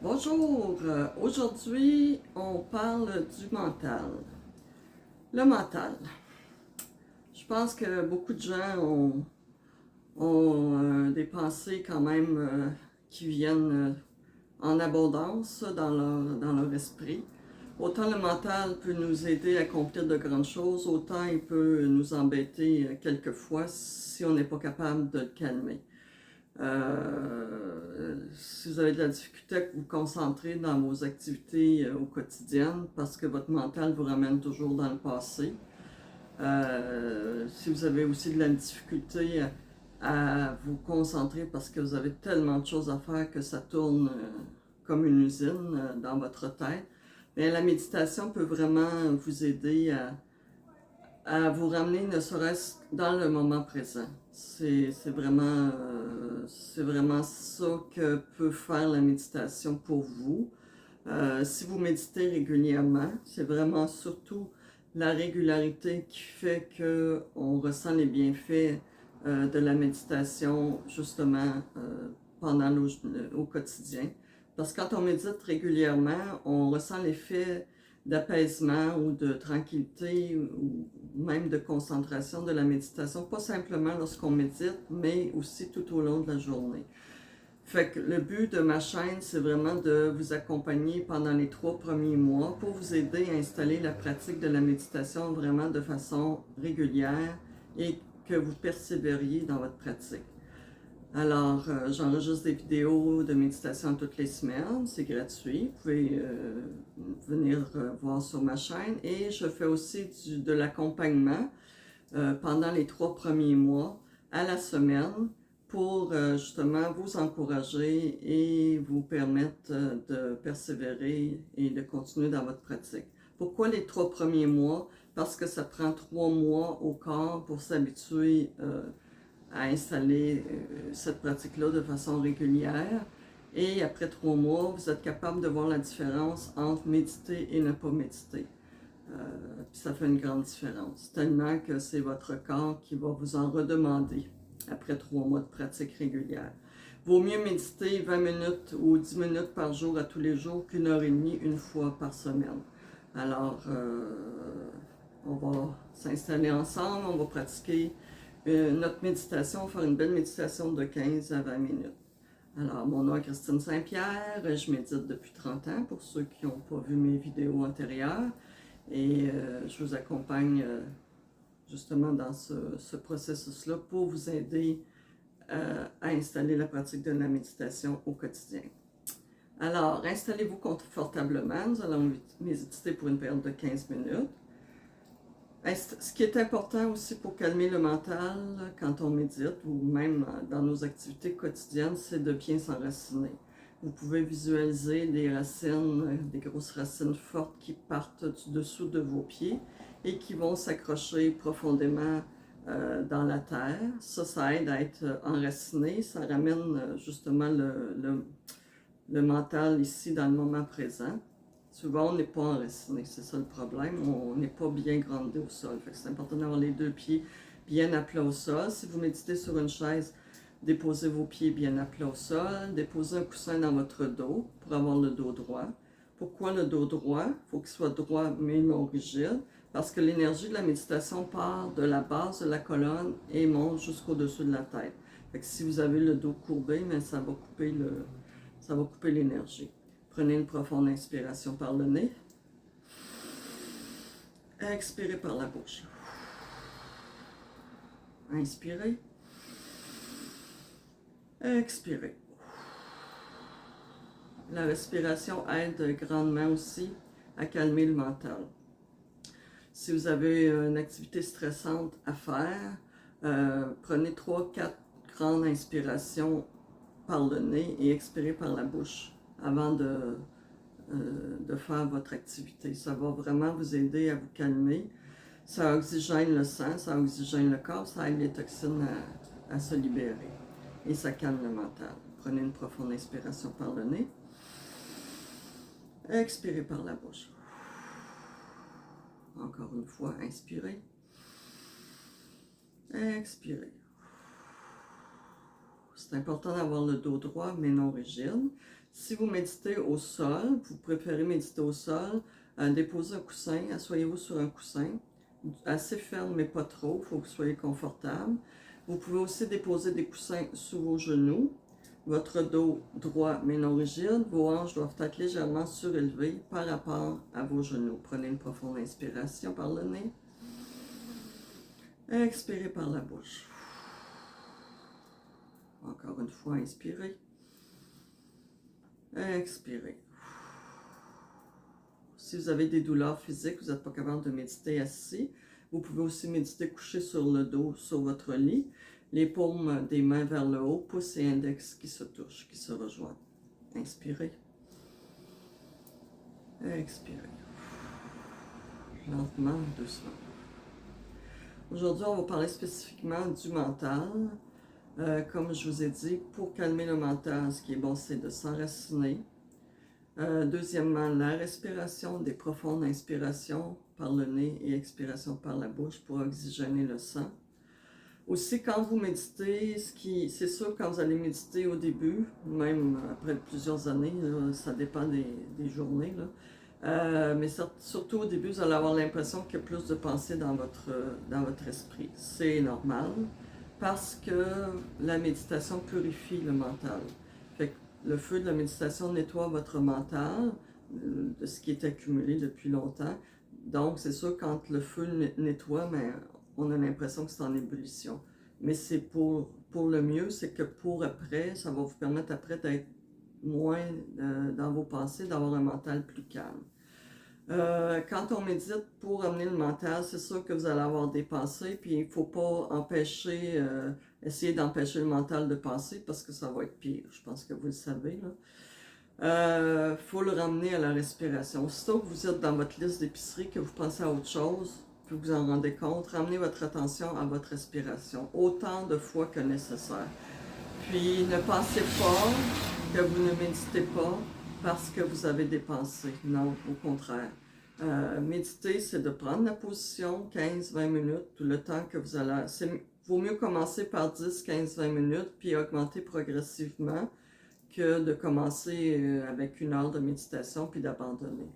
Bonjour, aujourd'hui on parle du mental. Le mental. Je pense que beaucoup de gens ont des pensées quand même qui viennent en abondance dans leur esprit. Autant le mental peut nous aider à accomplir de grandes choses, autant il peut nous embêter quelquefois si on n'est pas capable de le calmer. Si vous avez de la difficulté à vous concentrer dans vos activités au quotidien parce que votre mental vous ramène toujours dans le passé, si vous avez aussi de la difficulté à vous concentrer parce que vous avez tellement de choses à faire que ça tourne comme une usine dans votre tête, bien, la méditation peut vraiment vous aider à vous ramener ne serait-ce dans le moment présent. C'est vraiment ça que peut faire la méditation pour vous. Si vous méditez régulièrement, c'est vraiment surtout la régularité qui fait qu'on ressent les bienfaits de la méditation justement au quotidien. Parce que quand on médite régulièrement, on ressent l'effet d'apaisement ou de tranquillité ou même de concentration de la méditation, pas simplement lorsqu'on médite, mais aussi tout au long de la journée. Fait que le but de ma chaîne, c'est vraiment de vous accompagner pendant les 3 premiers mois pour vous aider à installer la pratique de la méditation vraiment de façon régulière et que vous persévériez dans votre pratique. Alors, j'enregistre des vidéos de méditation toutes les semaines, c'est gratuit, vous pouvez venir voir sur ma chaîne et je fais aussi de l'accompagnement pendant les 3 premiers mois à la semaine pour justement vous encourager et vous permettre de persévérer et de continuer dans votre pratique. Pourquoi les 3 premiers mois? Parce que ça prend 3 mois au corps pour s'habituer à installer cette pratique-là de façon régulière. Et après 3 mois, vous êtes capable de voir la différence entre méditer et ne pas méditer. Puis ça fait une grande différence, tellement que c'est votre corps qui va vous en redemander après 3 mois de pratique régulière. Vaut mieux méditer 20 minutes ou 10 minutes par jour à tous les jours qu'une heure et demie une fois par semaine. Alors, on va s'installer ensemble, on va pratiquer notre méditation, faire une belle méditation de 15 à 20 minutes. Alors, mon nom est Christine Saint-Pierre, je médite depuis 30 ans pour ceux qui n'ont pas vu mes vidéos antérieures et je vous accompagne justement dans ce processus-là pour vous aider à installer la pratique de la méditation au quotidien. Alors, installez-vous confortablement, nous allons méditer pour une période de 15 minutes. Ce qui est important aussi pour calmer le mental quand on médite ou même dans nos activités quotidiennes, c'est de bien s'enraciner. Vous pouvez visualiser des racines, des grosses racines fortes qui partent du dessous de vos pieds et qui vont s'accrocher profondément dans la terre. Ça aide à être enraciné, ça ramène justement le mental ici dans le moment présent. Souvent, on n'est pas enraciné, c'est ça le problème. On n'est pas bien grandé au sol. C'est important d'avoir les 2 pieds bien à plat au sol. Si vous méditez sur une chaise, déposez vos pieds bien à plat au sol. Déposez un coussin dans votre dos pour avoir le dos droit. Pourquoi le dos droit? Il faut qu'il soit droit mais non rigide. Parce que l'énergie de la méditation part de la base de la colonne et monte jusqu'au-dessus de la tête. Fait que si vous avez le dos courbé, mais ça va couper l'énergie. Prenez une profonde inspiration par le nez. Expirez par la bouche. Inspirez. Expirez. La respiration aide grandement aussi à calmer le mental. Si vous avez une activité stressante à faire, prenez 3-4 grandes inspirations par le nez et expirez par la bouche avant de faire votre activité. Ça va vraiment vous aider à vous calmer. Ça oxygène le sang, ça oxygène le corps, ça aide les toxines à se libérer. Et ça calme le mental. Prenez une profonde inspiration par le nez. Expirez par la bouche. Encore une fois, inspirez. Expirez. C'est important d'avoir le dos droit, mais non rigide. Si vous méditez au sol, vous préférez méditer au sol, déposez un coussin, asseyez-vous sur un coussin, assez ferme mais pas trop, il faut que vous soyez confortable. Vous pouvez aussi déposer des coussins sous vos genoux, votre dos droit mais non rigide, vos hanches doivent être légèrement surélevées par rapport à vos genoux. Prenez une profonde inspiration par le nez, expirez par la bouche. Encore une fois, inspirez, expirez. Si vous avez des douleurs physiques, vous n'êtes pas capable de méditer assis, vous pouvez aussi méditer couché sur le dos, sur votre lit, les paumes des mains vers le haut, pouce et index qui se touchent, qui se rejoignent. Inspirez. Expirez. Lentement, doucement. Aujourd'hui, on va parler spécifiquement du mental. Comme je vous ai dit, pour calmer le mental, ce qui est bon, c'est de s'enraciner. Deuxièmement, la respiration, des profondes inspirations par le nez et expiration par la bouche pour oxygéner le sang. Aussi, quand vous méditez, c'est sûr, quand vous allez méditer au début, même après plusieurs années, là, ça dépend des journées, là, mais surtout au début, vous allez avoir l'impression qu'il y a plus de pensées dans votre esprit. C'est normal, parce que la méditation purifie le mental. Fait que le feu de la méditation nettoie votre mental de ce qui est accumulé depuis longtemps. Donc, c'est sûr, quand le feu nettoie, mais on a l'impression que c'est en ébullition. Mais c'est pour le mieux, c'est que pour après, ça va vous permettre après d'être moins dans vos pensées, d'avoir un mental plus calme. Quand on médite pour amener le mental, c'est sûr que vous allez avoir des pensées, puis il ne faut pas essayer d'empêcher le mental de penser parce que ça va être pire. Je pense que vous le savez, là. Faut le ramener à la respiration. Aussitôt que vous êtes dans votre liste d'épicerie, que vous pensez à autre chose, puis vous en rendez compte, ramenez votre attention à votre respiration, autant de fois que nécessaire. Puis ne pensez pas que vous ne méditez pas parce que vous avez des pensées. Non, au contraire. Méditer, c'est de prendre la position 15-20 minutes, tout le temps que vous allez... Vaut mieux commencer par 10-15-20 minutes, puis augmenter progressivement que de commencer avec 1 heure de méditation, puis d'abandonner.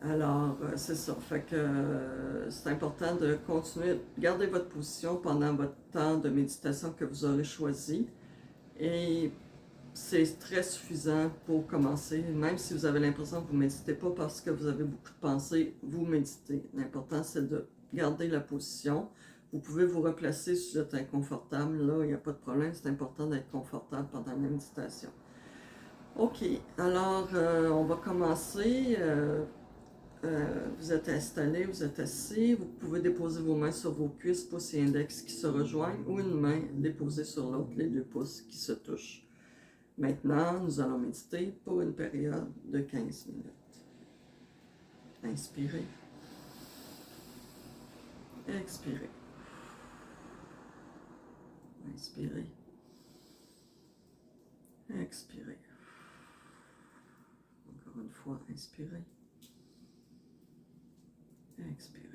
Alors, c'est ça. Fait que c'est important de continuer, garder votre position pendant votre temps de méditation que vous aurez choisi. Et c'est très suffisant pour commencer. Même si vous avez l'impression que vous ne méditez pas parce que vous avez beaucoup de pensées, vous méditez. L'important, c'est de garder la position. Vous pouvez vous replacer si vous êtes inconfortable. Là, il n'y a pas de problème. C'est important d'être confortable pendant la méditation. OK. Alors, on va commencer. Vous êtes installé, vous êtes assis, vous pouvez déposer vos mains sur vos cuisses, pouces et index qui se rejoignent, ou une main déposée sur l'autre, les 2 pouces qui se touchent. Maintenant, nous allons méditer pour une période de 15 minutes. Inspirez. Expirez. Inspirez. Expirez. Encore une fois, inspirez. Expirez.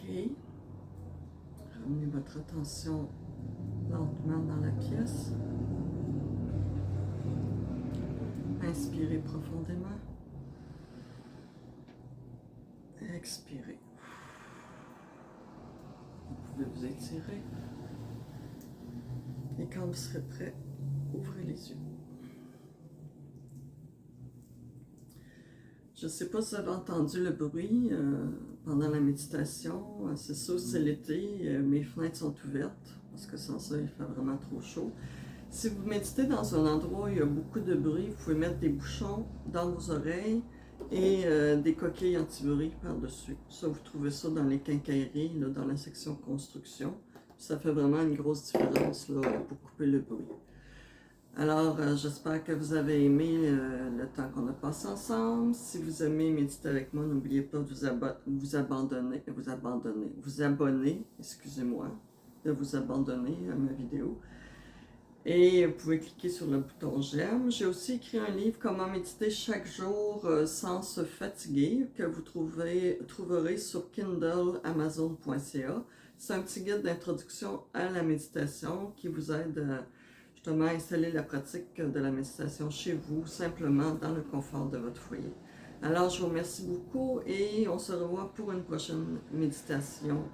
Ramenez votre attention lentement dans la pièce. Inspirez profondément. Expirez. Vous pouvez vous étirer. Et quand vous serez prêt, ouvrez les yeux. Je ne sais pas si vous avez entendu le bruit pendant la méditation. C'est sûr, c'est l'été, mes fenêtres sont ouvertes parce que sans ça, il fait vraiment trop chaud. Si vous méditez dans un endroit où il y a beaucoup de bruit, vous pouvez mettre des bouchons dans vos oreilles et des coquilles anti-bruit par-dessus. Ça, vous trouvez ça dans les quincailleries, là, dans la section construction. Ça fait vraiment une grosse différence là, pour couper le bruit. Alors, j'espère que vous avez aimé le temps qu'on a passé ensemble. Si vous aimez méditer avec moi, n'oubliez pas de vous abonner, excusez-moi, de vous abandonner à ma vidéo. Et vous pouvez cliquer sur le bouton j'aime. J'ai aussi écrit un livre, Comment méditer chaque jour sans se fatiguer, que vous trouverez sur Kindle, Amazon.ca. C'est un petit guide d'introduction à la méditation qui vous aide à justement installer la pratique de la méditation chez vous, simplement dans le confort de votre foyer. Alors, je vous remercie beaucoup et on se revoit pour une prochaine méditation